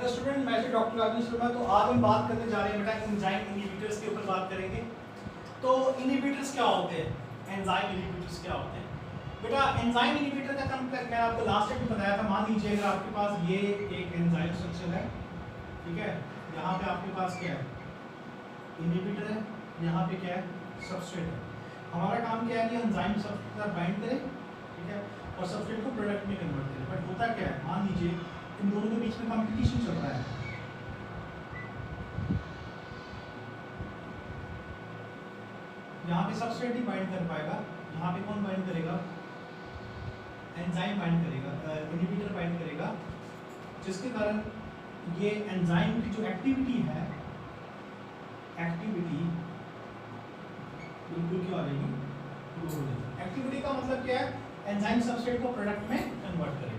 Hello student, मैं doctor Rajesh Sharma. तो आज हम बात करने जा रहे हैं बेटा एंजाइम इनहिबिटर्स के ऊपर बात करेंगे। तो इनहिबिटर्स क्या होते हैं, एंजाइम इनहिबिटर्स क्या होते हैं बेटा। एंजाइम इनहिबिटर का कंसेप्ट मैं आपको लास्ट टाइम बताया था। मान लीजिए अगर आपके पास ये एक एंजाइम स्ट्रक्चर है, ठीक है, यहाँ पे आपके पास क्या है, इनहिबिटर है, यहाँ पे क्या है, सबस्ट्रेट है। हमारा काम क्या है कि एंजाइम सबस्ट्रेट के साथ बाइंड करें, ठीक है, और सबस्ट्रेट को प्रोडक्ट में कन्वर्ट करें। बट होता क्या है, मान लीजिए इन दोनों के बीच में कंपटीशन चल रहा है। यहाँ पे सबस्ट्रेट ही बाइंड कर पाएगा, यहाँ पे कौन बाइंड करेगा, एंजाइम बाइंड करेगा, इनहिबिटर बाइंड करेगा, जिसके कारण ये एंजाइम की जो एक्टिविटी है, एक्टिविटी बिल्कुल क्या हो जाएगी, लो हो जाएगी। एक्टिविटी का मतलब क्या है, एंजाइम सबस्ट्रेट को प्रोडक्ट में कन्वर्ट करेगा।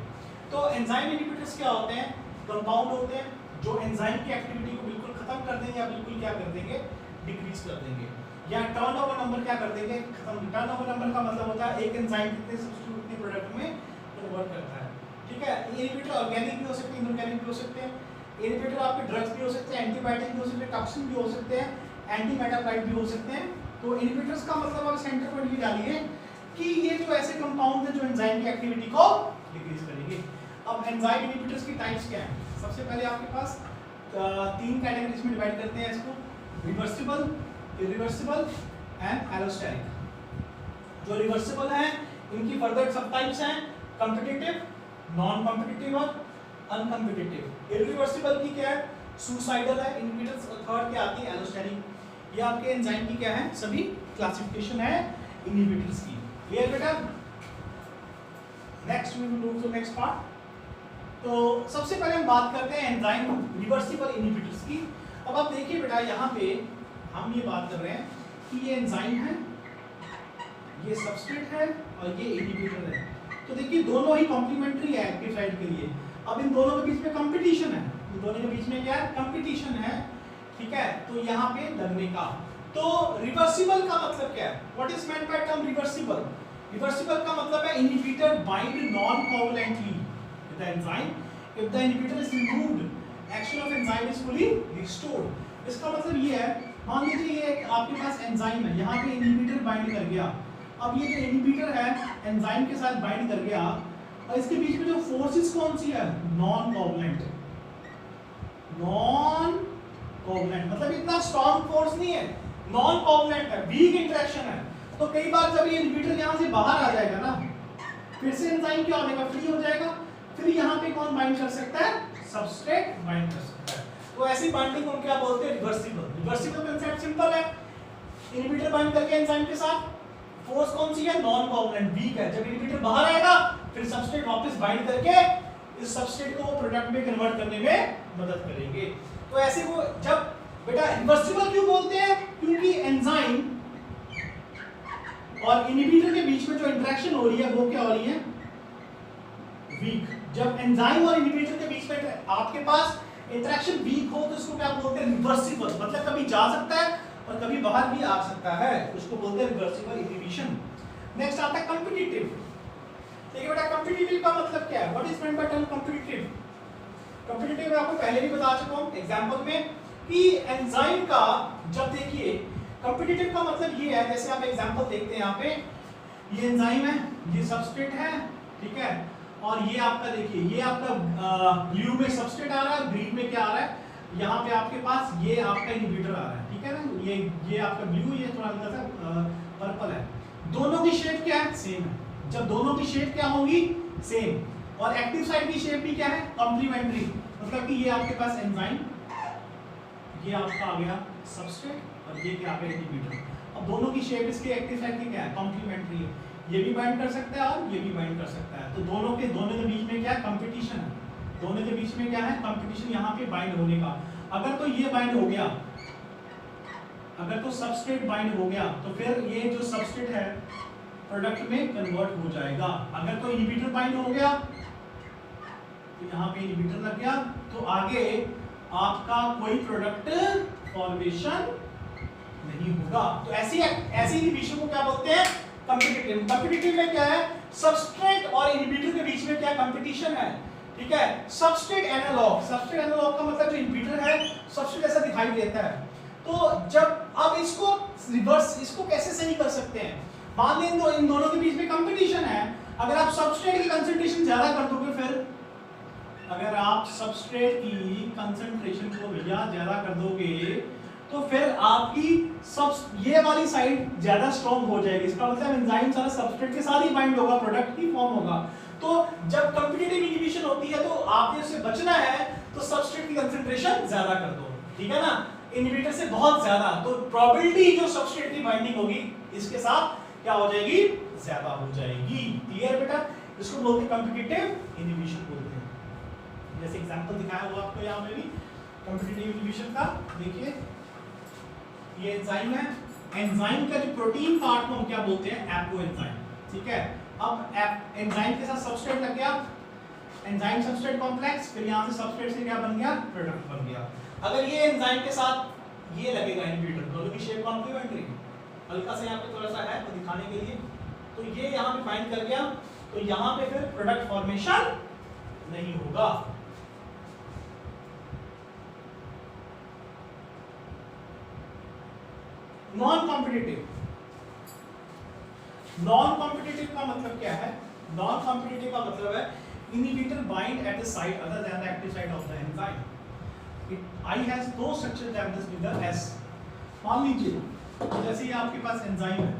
तो एंजाइम इनहिबिटर्स क्या होते हैं, कंपाउंड होते हैं जो एंजाइम की एक्टिविटी को बिल्कुल खत्म कर देंगे या बिल्कुल क्या कर देंगे, डिक्रीज कर देंगे, या टर्नओवर नंबर क्या कर देंगे, खत्म। टर्नओवर नंबर का मतलब होता है एक एंजाइम कितने सब्स्टिट्यूट कितने प्रोडक्ट में कन्वर्ट करता है, ठीक है। इनहिबिटर ऑर्गेनिक भी हो सकते हैं, इनऑर्गेनिक भी हो सकते हैं। इनहिबिटर आपके ड्रग्स भी हो सकते हैं, एंटीबायोटिक भी हो सकते हैं, टॉक्सिन भी हो सकते हैं, एंटीमेटाबोलाइट भी हो सकते हैं। तो इनहिबिटर्स का मतलब आप सेंटर पॉइंट ये डालिए कि ये जो ऐसे कंपाउंड हैं जो एंजाइम की एक्टिविटी को डिक्रीज करेंगे। अब एंजाइम इनहिबिटर्स की टाइप्स क्या हैं। सबसे पहले आपके पास तीन कैटेगरीज में डिवाइड करते हैं इसको, रिवर्सिबल, इरिवर्सिबल एंड एलोस्टेरिक। जो रिवर्सिबल हैं इनकी फर्दर सब टाइप्स हैं, कॉम्पिटिटिव, नॉन कॉम्पिटिटिव और अनकॉम्पिटिटिव। इरिवर्सिबल की क्या है, सुसाइडल है इनहिबिटर्स, और थर्ड क्या आती है, एलोस्टेरिक। ये आपके एंजाइम की क्या है, सभी क्लासिफिकेशन है इनहिबिटर्स की। क्लियर बेटा। Next we will move to next part. तो सबसे पहले हम बात करते हैं एंजाइम रिवर्सिबल इनहिबिटर्स की। अब आप देखिए बेटा, यहाँ पे हम ये बात कर रहे हैं कि ये एंजाइम है, ये सबस्ट्रेट है और ये इनहिबिटर है। तो देखिए दोनों ही कॉम्प्लीमेंट्री है एक्टिव साइट के लिए। अब इन दोनों के बीच में कंपटीशन है, इन दोनों के बीच में क्या है, कंपटीशन है, ठीक है। तो यहाँ पे लगने का, तो रिवर्सिबल का मतलब क्या है, what is meant by term reversible. Reversible का मतलब है inhibitor bind non covalently the enzyme if the inhibitor is removed action of enzyme is fully restored। इसका मतलब ये है, मान लीजिए ये आपके पास एंजाइम है, यहाँ पे इनहिबिटर बाइंड कर गया। अब ये जो इनहिबिटर है एंजाइम के साथ बाइंड कर गया, और इसके बीच में जो फोर्सेस कौन सी है, नॉन कोवलेंट। नॉन कोवलेंट मतलब इतना स्ट्रॉन्ग फोर्स नहीं है, नॉन कोवलेंट है, वीक इंटरेक्शन है। तो कई बार जब ये इनहिबिटर यहाँ से बाहर आ जाएगा ना, फिर से एंजाइम क्या होगा, फ्री हो जाएगा। फिर यहाँ पे कौन बाइंड कर सकता है, सबस्ट्रेट बाइंड कर सकता है। तो ऐसी बाइंडिंग को क्या बोलते हैं, रिवर्सिबल। रिवर्सिबल कांसेप्ट सिंपल है, इनहिबिटर बाइंड करके एंजाइम के साथ, फोर्स कौन सी है, नॉन कोवलेंट, वीक है। जब इनहिबिटर बाहर आएगा फिर सबस्ट्रेट वापस बाइंड करके इस सबस्ट्रेट को प्रोडक्ट में कन्वर्ट करने में मदद करेंगे। तो ऐसे वो जब बेटा रिवर्सिबल क्यों बोलते हैं, क्योंकि एंजाइम और इनहिबिटर के बीच में जो इंटरेक्शन हो रही है वो क्या हो रही है, वीक। जब एंजाइम और इनहिबिटर के बीच में आपके पास इंटरेक्शन वीक हो तो इसको क्या बोलते हैं, रिवर्सिबल। मतलब कभी जा सकता है और कभी बाहर भी आ सकता है, उसको बोलते हैं रिवर्सिबल इनहिबिशन। नेक्स्ट आता है कॉम्पिटिटिव। देखिए बेटा कॉम्पिटिटिव का मतलब क्या है, what is meant by term competitive. Competitive मैं आपको पहले भी बता चुका हूं एग्जांपल में कि एंजाइम का, जब देखिए कॉम्पिटिटिव का मतलब ये है, जैसे आप एग्जांपल देखते हैं, यहाँ पे ये एंजाइम है, ये सबस्ट्रेट है, ठीक है, और ये आपका देखिए ये आपका ब्लू में सबस्ट्रेट आ रहा है, ग्रीन में क्या आ रहा है, यहाँ पे आपके पास ये आपका इनहिबिटर आ रहा है, ठीक है ना। ये आपका ब्लू, ये थोड़ा हल्का सा पर्पल है। दोनों की शेप क्या है, सेम है। जब दोनों की शेप क्या होगी, सेम, और एक्टिव साइट की शेप भी क्या है, कॉम्प्लीमेंट्री। मतलब कि ये आपके पास एंजाइम, ये आपका आ गया सबस्ट्रेट, और ये क्या आ गया इनहिबिटर। अब दोनों की शेप इसके एक्टिव साइट की क्या है, कॉम्प्लीमेंट्री है। ये भी बाइंड कर सकता है और ये भी बाइंड कर सकता है। तो दोनों के बीच में क्या है, कंपटीशन है। दोनों के बीच में क्या है, कंपटीशन यहाँ पे बाइंड होने का। अगर तो ये बाइंड हो गया, अगर तो सबस्ट्रेट बाइंड हो गया तो फिर ये जो सबस्ट्रेट है प्रोडक्ट में कन्वर्ट हो जाएगा। अगर तो इनहिबिटर बाइंड हो गया तो यहाँ पे इनहिबिटर लग गया, तो आगे आपका कोई प्रोडक्ट फॉर्मेशन नहीं होगा। तो ऐसी इनहिबिशन को क्या बोलते हैं, कॉम्पिटिटिव। कॉम्पिटिटिव में क्या है, सबस्ट्रेट और इनहिबिटर के बीच में क्या कंपटीशन है, ठीक है। सबस्ट्रेट एनालॉग, सबस्ट्रेट एनालॉग का मतलब जो इनहिबिटर है सबस्ट्रेट ऐसा दिखाई देता है। तो जब अब इसको रिवर्स, इसको कैसे सही कर सकते हैं, मान लें इन दोनों के बीच में कंपटीशन है, अगर आप सबस्ट्रेट की कंसंट्रेशन ज्यादा कर दोगे, फिर अगर आप सबस्ट्रेट की कंसंट्रेशन को भैया ज्यादा कर दोगे तो फिर आपकी सब ये वाली साइड ज्यादा स्ट्रॉन्ग हो जाएगी। इसका मतलब एंजाइम सारा सबस्ट्रेट के साथ ही बाइंड होगा, प्रोडक्ट ही फॉर्म होगा। तो जब कॉम्पिटिटिव इनहिबिशन होती है तो आपने उससे बचना है तो सबस्ट्रेट की कंसंट्रेशन ज्यादा कर दो, ठीक है ना, इनहिबिटर से बहुत ज्यादा, तो प्रोबेबिलिटी जो सबस्ट्रेट की बाइंडिंग होगी इसके साथ क्या हो जाएगी, ज्यादा हो जाएगी। क्लियर बेटा, इसको बोलते हैं कॉम्पिटिटिव इनहिबिशन बोलते हैं। जैसे एग्जांपल दिखाया हुआ आपको यहां पे भी कॉम्पिटिटिव इनहिबिशन का, देखिए ये एंजाइम है, एंजाइम का जो प्रोटीन पार्ट को हम क्या बोलते हैं, एपो एंजाइम, ठीक है। अब एंजाइम के साथ सबस्ट्रेट लग गया, एंजाइम सबस्ट्रेट कॉम्प्लेक्स, फिर यहां से सबस्ट्रेट से क्या बन गया, प्रोडक्ट बन गया। अगर ये एंजाइम के साथ ये लगेगा इनहिबिटर, दोनों की शेप कॉम्प्लीमेंट्री, हल्का सा यहां पे थोड़ा सा है तो दिखाने के लिए, तो ये यहां पे बाइंड कर गया तो यहां पे फिर प्रोडक्ट फॉर्मेशन नहीं होगा। नॉन कॉम्पिटिटिव, नॉन कॉम्पिटिटिव का मतलब क्या है, नॉन कॉम्पिटिटिव का मतलब है inhibitor bind at the site other than the active site of the enzyme. It I has no structure that this figure as. मान लीजिए जैसे ये आपके पास एंजाइम है,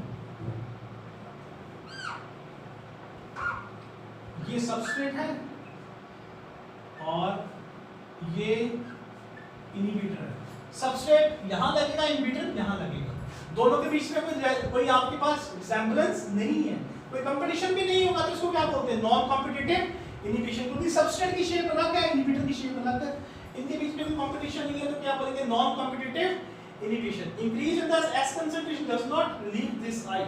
ये सबस्ट्रेट है और ये इनहिबिटर है। सबस्ट्रेट यहां लगेगा, इनहिबिटर यहां लगेगा, दोनों के बीच में कोई आपके पास रिसेम्बलेंस नहीं है, कोई कंपटीशन भी नहीं होगा, तो इसको क्या बोलते हैं, नॉन कॉम्पिटिटिव इनहिबिशन। क्योंकि सबस्ट्रेट की शेप अलग है, इनहिबिटर की शेप अलग है, इनके बीच में कोई कंपटीशन नहीं है, तो क्या बोलेंगे, non competitive inhibition. Increase in the S concentration does not leave this I.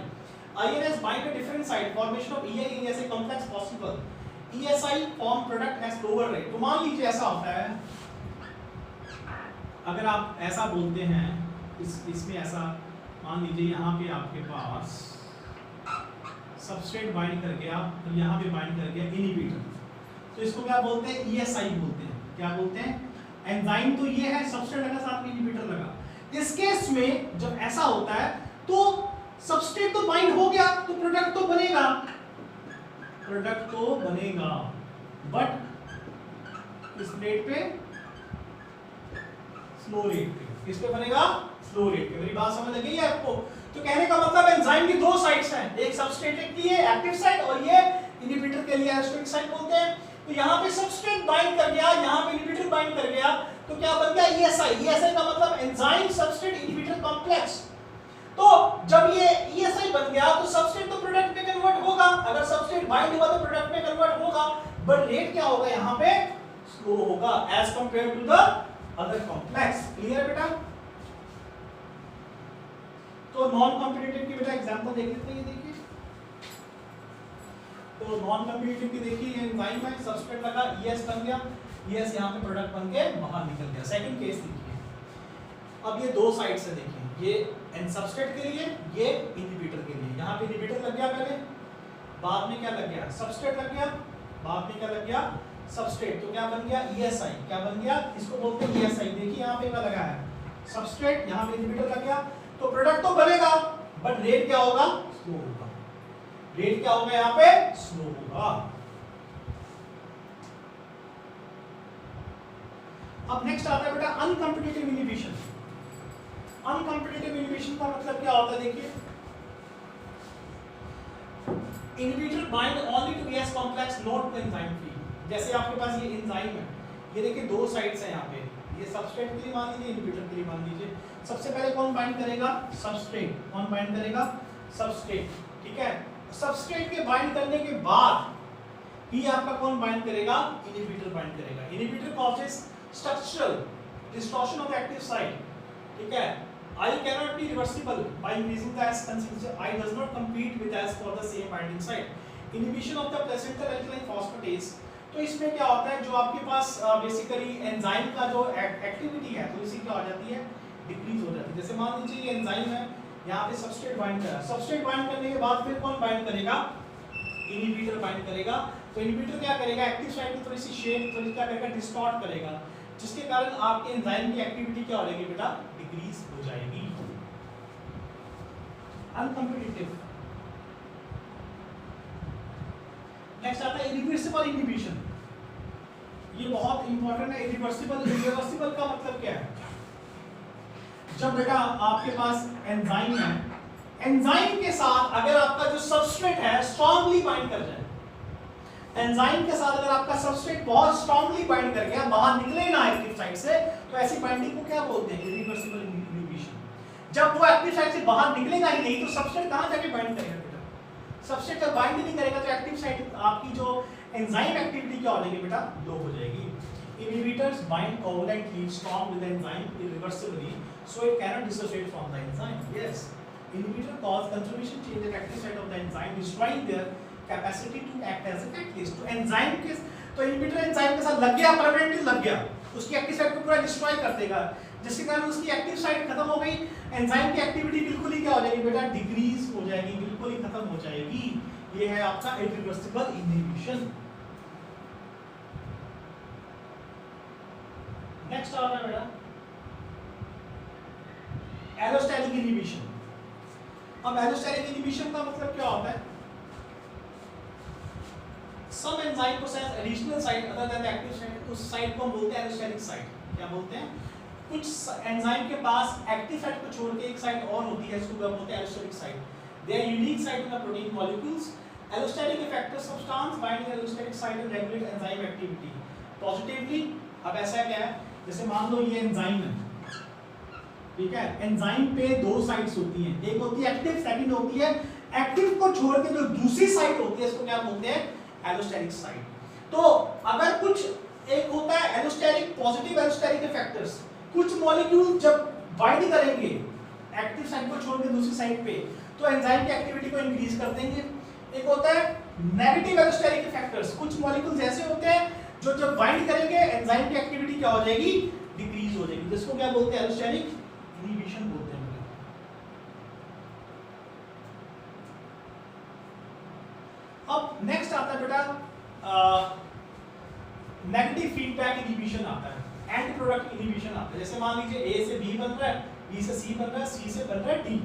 INS bind a different site, formation of EI in ESI complex possible. ESI form product has lower rate। तो मान लीजिए ऐसा होता है, अगर आप ऐसा बोलते हैं, इसमें ऐसा मान लीजिए यहाँ पे आपके पास सबस्ट्रेट बाइंड कर गया और यहाँ पे बाइंड कर गया इनहिबिटर, तो इसको क्या बोलते हैं, ESI बोलते हैं। क्या बोलते हैं, एंजाइम तो ये है, सबस्ट्रेट लगा साथ में इनहिबिटर लगा। इस केस में जब ऐसा होता है तो सबस्ट्रेट तो बाइंड हो गया तो प्रोडक्ट तो बनेगा, प्रोडक्ट तो बनेगा, बट इस प्लेट पे स्लो रेट पे, किस पे बनेगा, स्लो रेट पे। मेरी बात समझ लगी है आपको? तो कहने का मतलब एंजाइम की दो साइड्स हैं, एक सबस्ट्रेट के लिए एक्टिव साइट और ये इनहिबिटर के लिए एरोस्टेटिक साइट बोलते हैं। तो यहाँ पे सबस्ट्रेट बाइंड कर गया, यहाँ पे इनहिबिटर बाइंड कर गया, तो क्या बन गया, ESI। ESI का मतलब एंजाइम सबस्ट्रेट इनहिबिटर कॉम्प्लेक्स। तो जब ये ESI बन गया तो सबस्ट्रेट तो प्रोडक्ट में कन्वर्ट होगा, अगर सबस्ट्रेट बाइंड हुआ तो प्रोडक्ट में कन्वर्ट होगा, बट रेट क्या होगा, यहाँ पे स्लो होगा as compare to the other complex. Clear बेटा? तो नॉन कॉम्पिटिटिव की बेटा एग्जांपल देख लेते हैं, देखिए। तो नॉन कॉम्पिटिटिव की देखिए, ये एंजाइम है, सबस्ट्रेट लगा, ES बन गया, ES यहाँ पे प्रोडक्ट बन के बाहर निकल गया। सेकंड केस देखिए, अब ये दो साइड से देखिए, ये एंड सबस्ट्रेट के लिए, ये इनहिबिटर के लिए। यहाँ पे इनहिबिटर लग गया पहले, बाद में क्या लग गया, सबस्ट्रेट लग गया, बाद में क्या लग गया, सबस्ट्रेट। तो क्या बन गया, ESI। क्या बन गया, इसको बोलते हैं ESI। देखिए यहाँ पे क्या लगा है, सबस्ट्रेट, यहाँ पे इनहिबिटर लग गया, तो प्रोडक्ट तो बनेगा, बट रेट क्या होगा, स्लो होगा। रेट क्या होगा, यहाँ पे स्लो होगा। अब नेक्स्ट आता है बेटा अनकॉम्पिटिटिव इनहिबिशन। अनकॉम्पिटिटिव इनहिबिशन का मतलब क्या होता है, देखिए, inhibitor bind only to ES complex, not to enzyme free. जैसे आपके पास ये एंजाइम है, ये देखिए दो साइड्स हैं यहाँ पे, ये सबस्ट्रेट के लिए मान लीजिए, इनहिबिटर के लिए मान लीजिए। सबसे पहले कौन बाइंड करेगा, सबस्ट्रेट। कौन बाइंड करेगा, सबस्ट्रेट, ठीक है। सबस्ट्रेट के बाइंड करने के बाद ही आपका कौन बाइंड करेगा, इनहिबिटर बाइंड करेगा। Inhibitor causes structural distortion of the active site, ठीक है। I cannot be reversible by increasing the S concentration. I does not compete with S for the same binding site. Inhibition of the placental alkaline phosphatase। तो इसमें क्या होता है, जो आपके पास basically enzyme का जो एक्टिविटी है, तो इसी क्या हो जाती है, डिक्रीज हो जाती है। जैसे मान लीजिए ये एंजाइम है, यहाँ पे सबस्ट्रेट बाइंड करा, सबस्ट्रेट बाइंड करने के बाद फिर कौन बाइंड करेगा, इनहिबिटर बाइंड करेगा। तो इनहिबिटर क्या करेगा, एक्टिव साइट की थोड़ी सी शेप थोड़ी क्या करेगा, डिस्टॉर्ट करेगा, जिसके कारण आपके एंजाइम की एक्टिविटी क्या हो जाएगी बेटा, डिक्रीज हो जाएगी। अनकंपिटिटिव। नेक्स्ट आता है इरिवर्सिबल इनहिबिशन। ये बहुत इंपॉर्टेंट है। इरिवर्सिबल का मतलब क्या है, जब बेटा आपके पास एंजाइम है, एंजाइम के साथ अगर आपका जो सबस्ट्रेट है स्ट्रांगली बाइंड कर जाए, एंजाइम के साथ अगर आपका सबस्ट्रेट बहुत स्ट्रांगली बाइंड कर गया, बाहर निकले ना एक्टिव साइट से, तो ऐसी बाइंडिंग को क्या बोलते हैं, इरिवर्सिबल इनहिबिशन। जब वो एक्टिव साइट से बाहर निकलेगा ही नहीं तो सबस्ट्रेट कहां जाके बाइंड करेगा बेटा, सबस्ट्रेट जब बाइंड नहीं करेगा तो एक्टिव साइट आपकी जो एंजाइम एक्टिविटी क्या हो जाएगी बेटा, लो हो जाएगी। Inhibitors bind covalently strong with the enzyme irreversibly, so it cannot dissociate from the enzyme. Yes, inhibitor cause conformation change at active site of the enzyme, destroying their capacity to act as a catalyst. तो enzyme के तो inhibitor enzyme के साथ लग गया, permanently लग गया, उसकी एक्टिव साइट को पूरा डिस्ट्रॉय कर देगा, जिसके कारण उसकी एक्टिव साइट खत्म हो गई, एंजाइम की एक्टिविटी बिल्कुल ही क्या हो जाएगी बेटा, डिक्रीज हो जाएगी, बिल्कुल ही खत्म हो जाएगी। ये है आपका irreversible inhibition। नेक्स्ट आ रहा है बेटा एलोस्टेरिक इनहिबिशन। अब एलोस्टेरिक इनहिबिशन का मतलब क्या होता है, some enzyme possess additional site other than the active site, उस साइट को हम बोलते हैं एलोस्टेरिक साइट। क्या बोलते हैं, कुछ एंजाइम के पास एक्टिव साइट को छोड़ के एक साइट और होती है, इसको हम बोलते हैं allosteric site. They are unique site in the protein molecules. Allosteric effector substance binding allosteric site and regulate enzyme activity positively. अब ऐसा क्या है, जैसे मान लो ये एंजाइम है, ठीक है, एंजाइम पे दो साइट्स होती हैं, एक होती है एक्टिव, सेकंड होती है एक्टिव को छोड़ के जो दूसरी साइट होती है इसको क्या बोलते हैं, एलोस्टेरिक साइट। तो अगर कुछ एक होता है एलोस्टेरिक, पॉजिटिव एलोस्टेरिक इफेक्टर्स, कुछ मॉलिक्यूल जब बाइंड करेंगे एक्टिव साइट को छोड़ के दूसरी साइट पे तो एंजाइम की एक्टिविटी को इंक्रीज कर देंगे। एक होता है नेगेटिव एलोस्टेरिक इफेक्टर्स, कुछ मॉलिक्यूल्स ऐसे होते हैं जो जब बाइंड करेंगे एंजाइम की एक्टिविटी क्या हो जाएगी, डिक्रीज हो जाएगी, जिसको क्या बोलते हैं, एलोस्टेरिक इनहिबिशन बोलते हैं। अब नेक्स्ट आता है बेटा नेगेटिव फीडबैक इनहिबिशन आता है, एंटी प्रोडक्ट इनहिबिशन आता है। जैसे मान लीजिए ए से बी बन रहा है, बी से सी बन रहा है, सी से बन रहा है डी।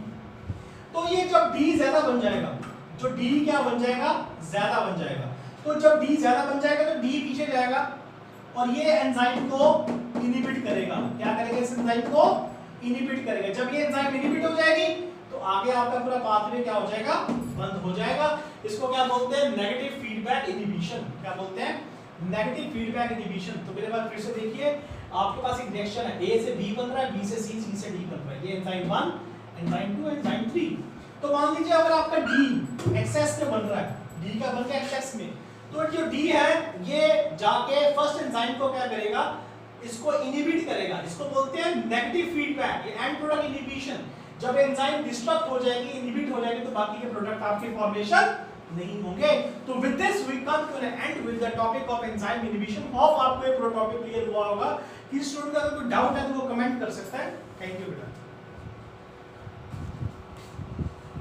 तो ये जब डी ज्यादा बन जाएगा, जो डी क्या बन जाएगा, ज्यादा बन जाएगा, तो जब डी ज्यादा बन जाएगा तो डी पीछे जाएगा और ये एंजाइम को इनहिबिट करेगा। क्या करेगा, इस एंजाइम को इनहिबिट करेगा। जब ये एंजाइम इनहिबिट हो जाएगी तो आगे आपका पूरा पाथवे क्या हो जाएगा, बंद हो जाएगा। इसको क्या बोलते हैं, नेगेटिव फीडबैक इनहिबिशन। क्या बोलते हैं, नेगेटिव फीडबैक इनहिबिशन। तो मेरे पास फिर से देखिए, आपके पास एक रिएक्शन है, ए से बी बन रहा है, बी से सी, सी से डी बन रहा है, ये एंजाइम 1, एंजाइम 2, एंजाइम 3। तो मान लीजिए अगर आपका डी एक्सेस में बन रहा है, डी का बन गया एक्सेस में, तो जो डी है ये जाके फर्स्ट एंजाइम को क्या करेगा, इसको इनहिबिट करेगा। इसको बोलते हैं negative feedback, and product inhibition. जब एंजाइम डिस्टर्ब हो जाएगी, इनहिबिट हो जाएगी, तो बाकी के प्रोडक्ट आपके फॉर्मेशन नहीं होंगे। तो with this we come to an end with the topic of enzyme inhibition. Hope आपको ये पूरा टॉपिक क्लियर हुआ होगा। किसी स्टूडेंट का अगर कोई डाउट है तो वो कमेंट कर सकता है। थैंक यू बेटा।